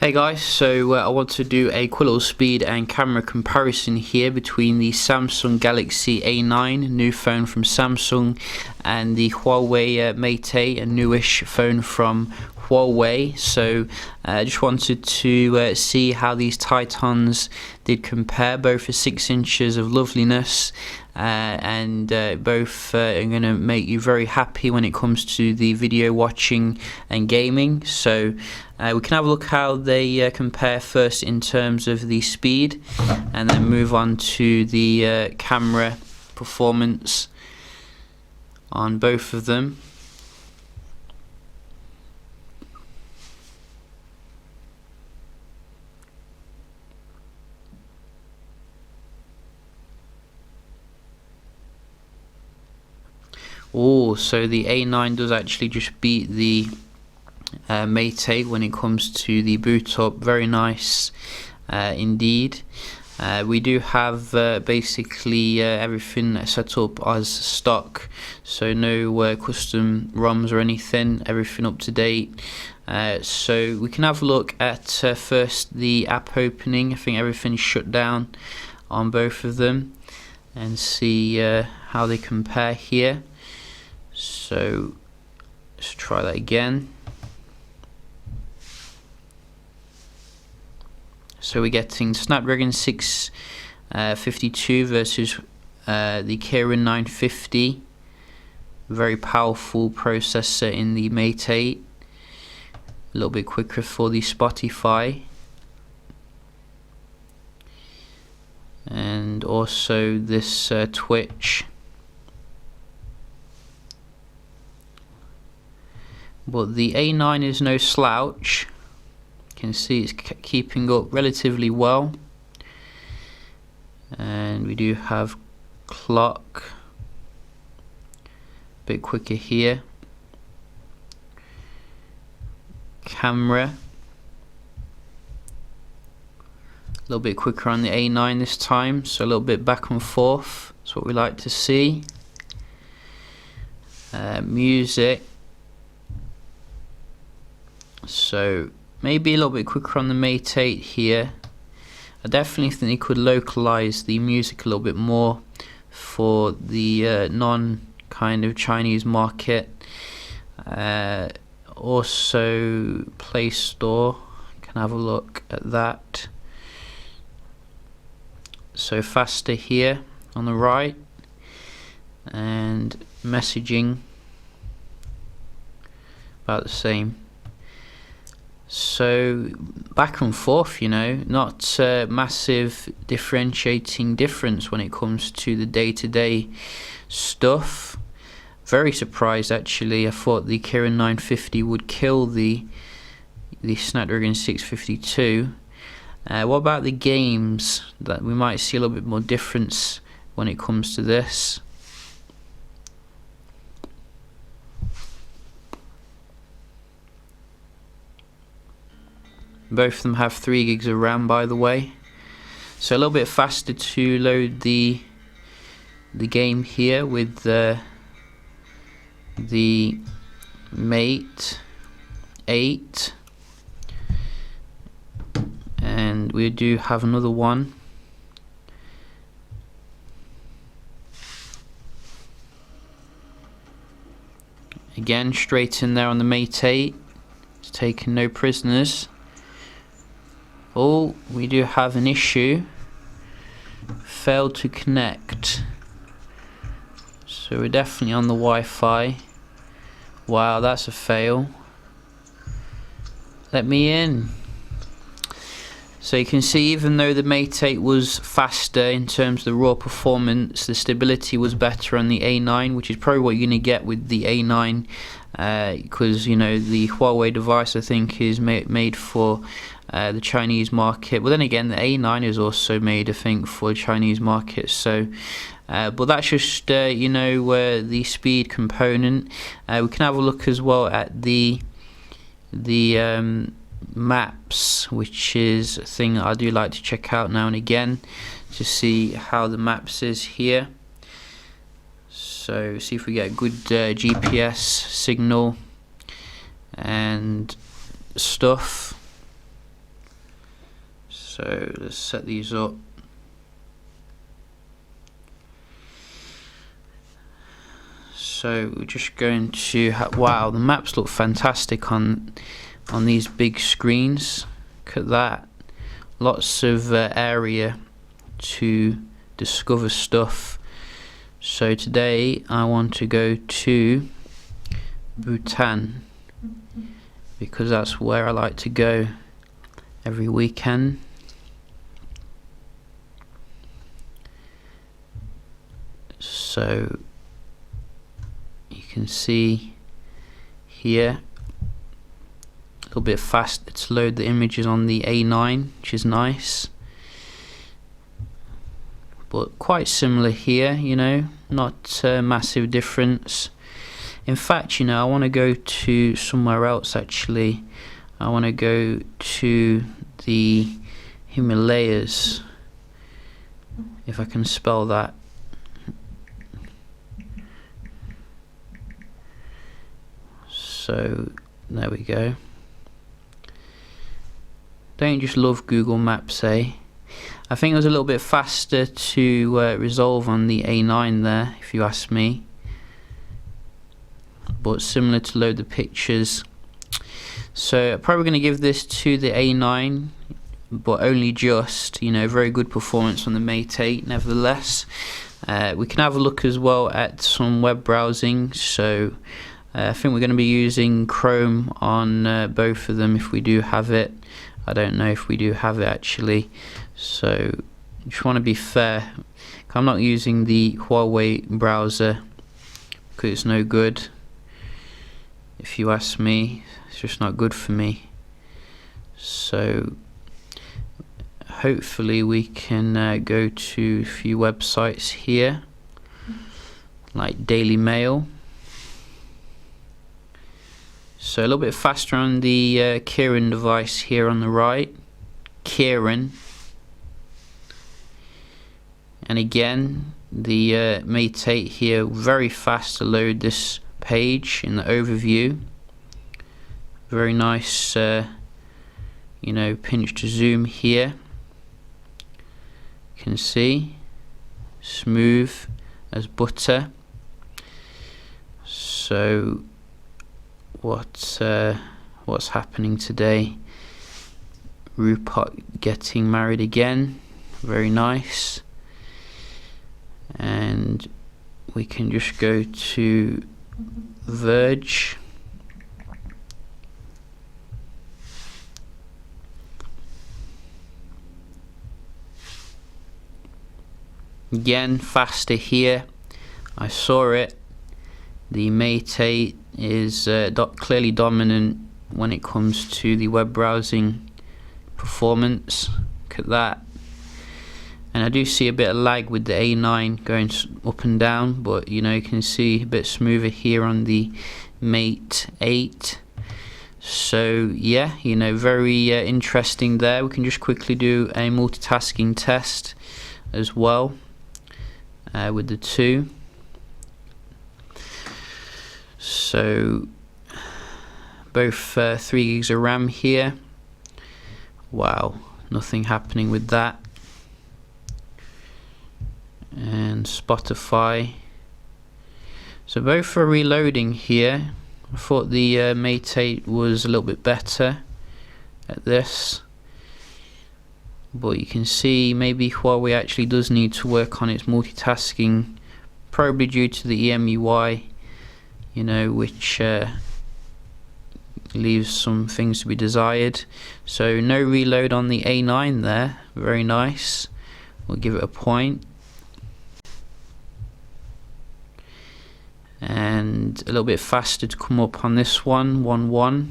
Hey guys, so I want to do a quick little speed and camera comparison here between the Samsung Galaxy A9, new phone from Samsung, and the Huawei Mate 8, a newish phone from Huawei. So I just wanted to see how these Titans did compare. Both are 6 inches of loveliness, and both are going to make you very happy when it comes to the video watching and gaming. So we can have a look how they compare first in terms of the speed, and then move on to the camera performance on both of them. Oh, so the A9 does actually just beat the Mate 8 when it comes to the boot up. Very nice indeed. We do have basically everything set up as stock, so no custom ROMs or anything, everything up to date. So we can have a look at first the app opening. I think everything's shut down on both of them, and see how they compare here. So let's try that again. So we're getting Snapdragon 652 versus the Kirin 950. Very powerful processor in the Mate 8. A little bit quicker for the Spotify. And also this Twitch. But the A9 is no slouch. You can see it's keeping up relatively well. And we do have clock. A bit quicker here. Camera. A little bit quicker on the A9 this time, so a little bit back and forth. That's what we like to see. Music. So maybe a little bit quicker on the Mate 8 here. I definitely think they could localize the music a little bit more for the non kind of Chinese market. Also Play Store, can have a look at that. So faster here on the right, and messaging about the same. So back and forth, you know, not massive differentiating difference when it comes to the day-to-day stuff. Very surprised actually. I thought the Kirin 950 would kill the Snapdragon 652. What about the games? That we might see a little bit more difference when it comes to this. Both of them have 3 gigs of RAM, by the way, so a little bit faster to load the game here with the Mate 8, and we do have another one. Again, straight in there on the Mate 8. It's taking no prisoners. Oh, we do have an issue. Failed to connect. So we're definitely on the Wi-Fi. Wow, that's a fail. Let me in. So you can see, even though the Mate 8 was faster in terms of the raw performance, the stability was better on the A9, which is probably what you're going to get with the A9, because you know the Huawei device I think is made for the Chinese market. But then again, the A9 is also made, I think, for the Chinese market. So but that's just you know, the speed component. We can have a look as well at the maps, which is a thing that I do like to check out now and again to see how the maps is here. So see if we get a good GPS signal and stuff. So let's set these up. So we're just going to wow, the maps look fantastic on these big screens. Look at that, lots of area to discover stuff. So today I want to go to Bhutan because that's where I like to go every weekend. So you can see here a little bit faster to load the images on the A9, which is nice, but quite similar here, you know, not a massive difference. In fact, you know, I want to go to somewhere else actually. I want to go to the Himalayas, if I can spell that. So there we go. Don't just love Google Maps, eh? I think it was a little bit faster to resolve on the A9 there, if you ask me, but similar to load the pictures. So I'm probably going to give this to the A9, but only just, you know, very good performance on the Mate 8 nevertheless. We can have a look as well at some web browsing. So I think we're going to be using Chrome on both of them if we do have it. I don't know if we do have it actually. So just want to be fair. I'm not using the Huawei browser because it's no good. If you ask me, it's just not good for me. So hopefully we can go to a few websites here, like Daily Mail. So a little bit faster on the Kieran device here on the right. Kieran. And again, the Mate 8 here, very fast to load this page in the overview. Very nice, you know, pinch to zoom here. You can see, smooth as butter. So what's happening today? Rupert getting married again, very nice. And we can just go to Verge. Again, faster here. I saw it. The Mate 8 is clearly dominant when it comes to the web browsing performance. Look at that. And I do see a bit of lag with the A9 going up and down, but you know, you can see a bit smoother here on the Mate 8. So yeah, you know, very interesting there. We can just quickly do a multitasking test as well with the two. So both 3 gigs of RAM here. Wow, nothing happening with that. And Spotify. So both are reloading here. I thought the Mate 8 was a little bit better at this, but you can see maybe Huawei actually does need to work on its multitasking, probably due to the EMUI, you know, which leaves some things to be desired. So no reload on the A9 there, very nice. We'll give it a point. And a little bit faster to come up on this one, 1.1.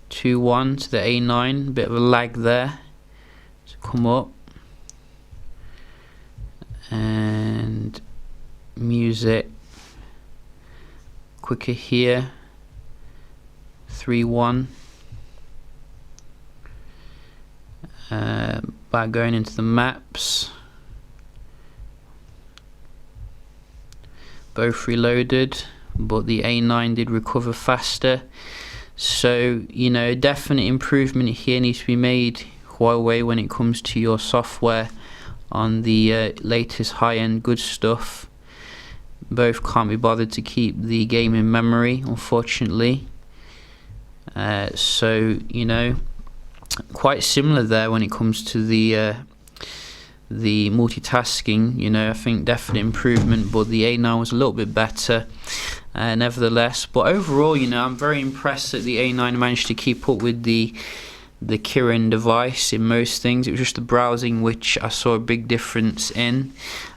To the A9, a bit of a lag there to come up. And music, quicker here, 3.1. Back going into the maps. Both reloaded, but the A9 did recover faster. So, you know, definite improvement here needs to be made, Huawei, when it comes to your software on the latest high-end good stuff. Both can't be bothered to keep the game in memory, unfortunately. So, you know, quite similar there when it comes to the multitasking. You know, I think definite improvement, but the A9 was a little bit better nevertheless. But overall, you know, I'm very impressed that the A9 managed to keep up with the Kirin device in most things. It was just the browsing which I saw a big difference in.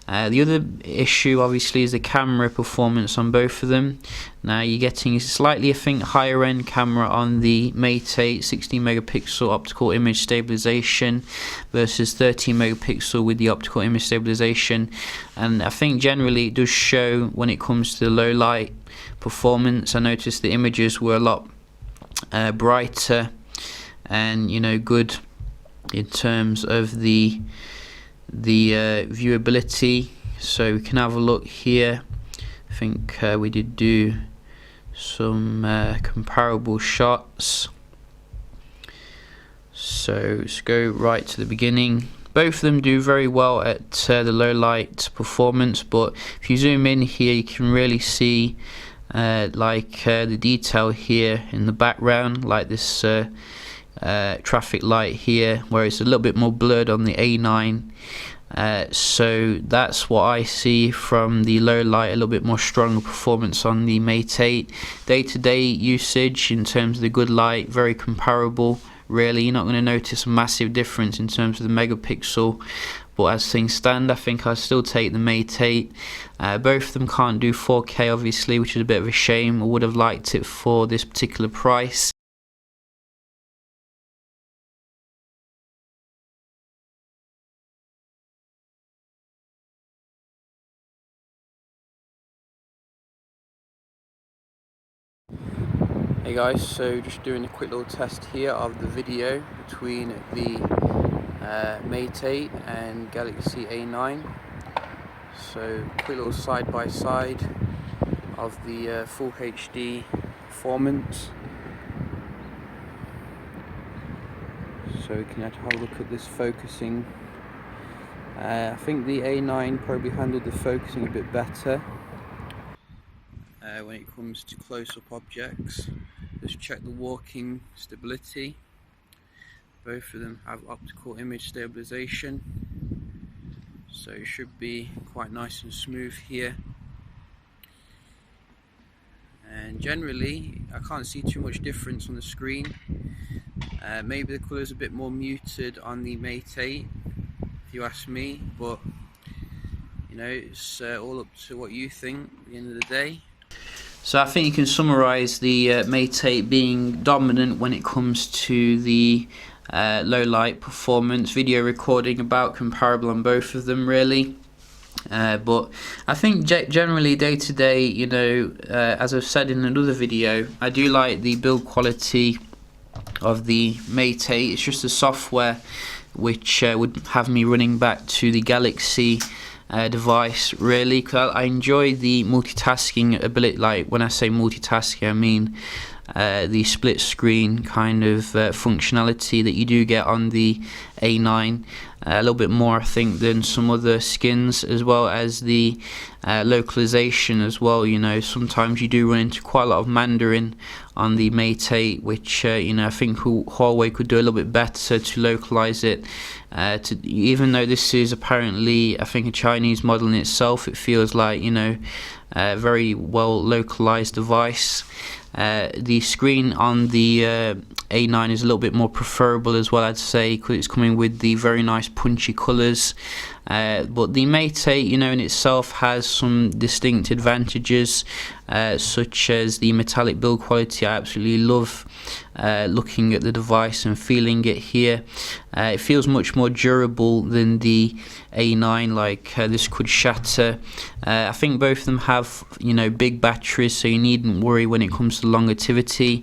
The other issue obviously is the camera performance on both of them. Now you're getting a slightly, I think, higher end camera on the Mate 8, 16 megapixel optical image stabilization versus 13 megapixel with the optical image stabilization, and I think generally it does show when it comes to the low light performance. I noticed the images were a lot brighter and, you know, good in terms of the viewability. So we can have a look here. I think we did do some comparable shots. So let's go right to the beginning. Both of them do very well at the low light performance, but if you zoom in here, you can really see the detail here in the background, like this traffic light here, where it's a little bit more blurred on the A9. So that's what I see from the low light, a little bit more stronger performance on the Mate 8. Day-to-day usage in terms of the good light, very comparable. Really, you're not going to notice a massive difference in terms of the megapixel, but as things stand, I think I'll still take the Mate 8. Both of them can't do 4K obviously, which is a bit of a shame. I would have liked it for this particular price. Hey guys, so just doing a quick little test here of the video between the Mate 8 and Galaxy A9. So quick little side by side of the full HD performance. So we can have a look at this focusing. I think the A9 probably handled the focusing a bit better when it comes to close-up objects. Let's check the walking stability. Both of them have optical image stabilization, so it should be quite nice and smooth here. And generally I can't see too much difference on the screen. Maybe the colour is a bit more muted on the Mate 8 if you ask me, but you know, it's all up to what you think at the end of the day. So I think you can summarise the Mate 8 being dominant when it comes to the low light performance. Video recording about comparable on both of them really. But I think generally day to day, you know, as I've said in another video, I do like the build quality of the Mate 8. It's just the software which would have me running back to the Galaxy device really, because I enjoy the multitasking ability. Like when I say multitasking, I mean the split screen kind of functionality that you do get on the A9, a little bit more I think than some other skins, as well as the localization as well. You know, sometimes you do run into quite a lot of Mandarin on the Mate 8, which you know, I think Huawei could do a little bit better to localize it. Even though this is apparently, I think, a Chinese model in itself, it feels like, you know, a very well localized device. The screen on the A9 is a little bit more preferable as well, I'd say, because it's coming with the very nice punchy colours. But the Mate 8, you know, in itself has some distinct advantages, such as the metallic build quality. I absolutely love looking at the device and feeling it here. It feels much more durable than the A9, like this could shatter. I think both of them have, you know, big batteries, so you needn't worry when it comes to longevity.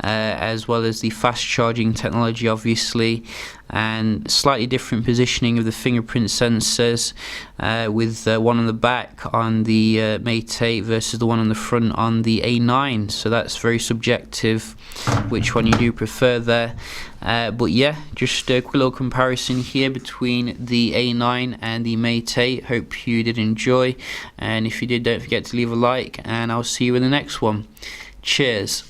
as well as the fast charging technology obviously, and slightly different positioning of the fingerprint sensors, with one on the back on the Mate 8 versus the one on the front on the A9. So that's very subjective which one you do prefer there, but yeah, just a quick little comparison here between the A9 and the Mate 8. Hope you did enjoy, and if you did, don't forget to leave a like, and I'll see you in the next one. Cheers.